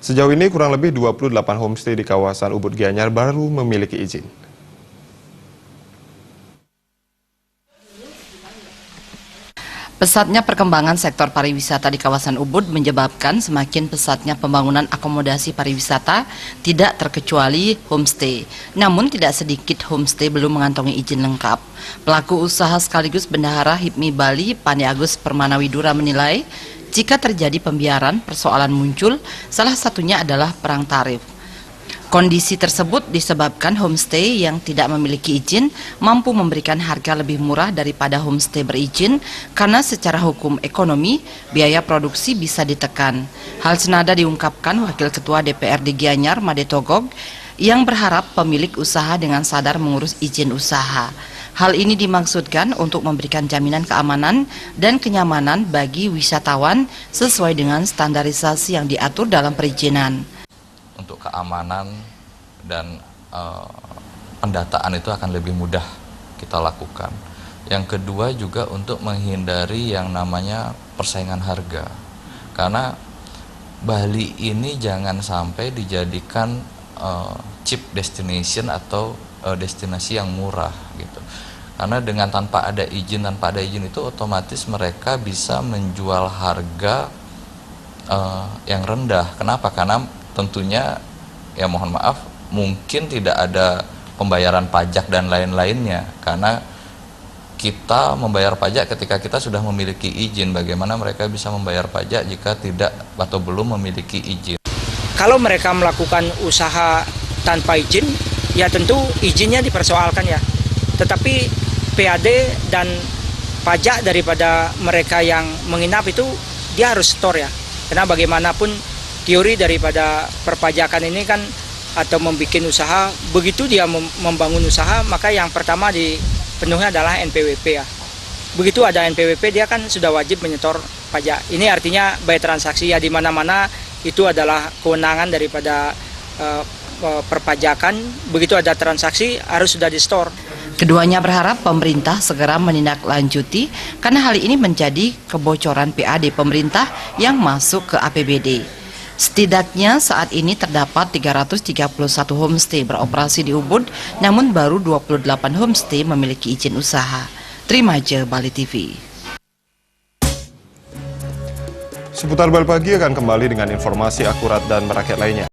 Sejauh ini kurang lebih 28 homestay di kawasan Ubud Gianyar baru memiliki izin. Pesatnya perkembangan sektor pariwisata di kawasan Ubud menyebabkan semakin pesatnya pembangunan akomodasi pariwisata, tidak terkecuali homestay. Namun tidak sedikit homestay belum mengantongi izin lengkap. Pelaku usaha sekaligus Bendahara HIPMI Bali, Pani Agus Permanawidura menilai, jika terjadi pembiaran, persoalan muncul, salah satunya adalah perang tarif. Kondisi tersebut disebabkan homestay yang tidak memiliki izin mampu memberikan harga lebih murah daripada homestay berizin karena secara hukum ekonomi biaya produksi bisa ditekan. Hal senada diungkapkan Wakil Ketua DPRD Gianyar Made Togog yang berharap pemilik usaha dengan sadar mengurus izin usaha. Hal ini dimaksudkan untuk memberikan jaminan keamanan dan kenyamanan bagi wisatawan sesuai dengan standarisasi yang diatur dalam perizinan. Untuk keamanan dan pendataan itu akan lebih mudah kita lakukan. Yang kedua juga untuk menghindari yang namanya persaingan harga. Karena Bali ini jangan sampai dijadikan cheap destination atau destinasi yang murah gitu. Karena dengan tanpa ada izin itu otomatis mereka bisa menjual harga yang rendah. Kenapa? Karena tentunya ya mohon maaf mungkin tidak ada pembayaran pajak dan lain-lainnya. Karena kita membayar pajak ketika kita sudah memiliki izin. Bagaimana mereka bisa membayar pajak jika tidak atau belum memiliki izin? Kalau mereka melakukan usaha tanpa izin, ya tentu izinnya dipersoalkan ya. Tetapi PAD dan pajak daripada mereka yang menginap itu dia harus store ya. Karena bagaimanapun teori daripada perpajakan ini kan atau membuat usaha, begitu dia membangun usaha maka yang pertama dipenuhi adalah NPWP ya. Begitu ada NPWP dia kan sudah wajib menyetor pajak. Ini artinya biaya transaksi ya, di mana-mana itu adalah kewenangan daripada perpajakan. Begitu ada transaksi harus sudah di store. Keduanya berharap pemerintah segera menindaklanjuti karena hal ini menjadi kebocoran PAD pemerintah yang masuk ke APBD. Setidaknya saat ini terdapat 331 homestay beroperasi di Ubud, namun baru 28 homestay memiliki izin usaha. Trimaja Bali TV. Seputar Bali Pagi akan kembali dengan informasi akurat dan merakyat lainnya.